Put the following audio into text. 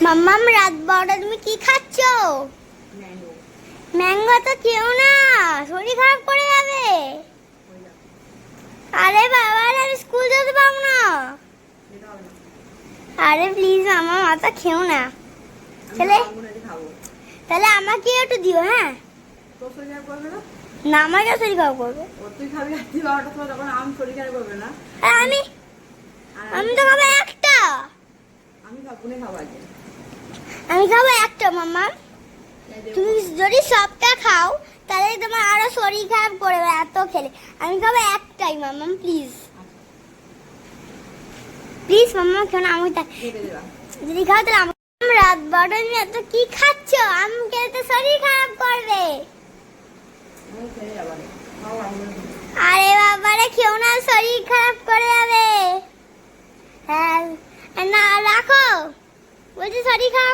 মাম্মাম রাত 12টা তুমি কি খাচ্ছ? ম্যাঙ্গো। ম্যাঙ্গো তো খেও না, শরীর খারাপ করে যাবে। আরে বাবা, আমি স্কুল যেতে পারবো না। আরে প্লিজ আমার মাথা খেও না। তাহলে তাহলে আমাকে একটু দিও। হ্যাঁ, তোর শরীর খারাপ করবে না? না আমাকে শরীর খারাপ করবে। ও তুই খাবি রাত্রি 12টার সময়, তখন আম শরীর খারাপ করবে না? আর আমি আমি তো খাবো একটা। আমি খাবো খাবো আগে। আমি খাবো একটা মাম্মা। তুমি যদি সবটা খাও তাহলে তোমার আরো শরীর খারাপ করবে এত খেলে। আমি খাবো একটাই মাম্মা, প্লিজ প্লিজ মাম্মা খেও না। আমি যদি খাও তাহলে আমি রাত 12টা তুমি এত কি খাচ্ছ? আম খেলে তো শরীর খারাপ করবে। আরে বাবারে খেও না, শরীর খারাপ করে যাবে। হ্যাঁ না রাখো, বলছি শরীর খারাপ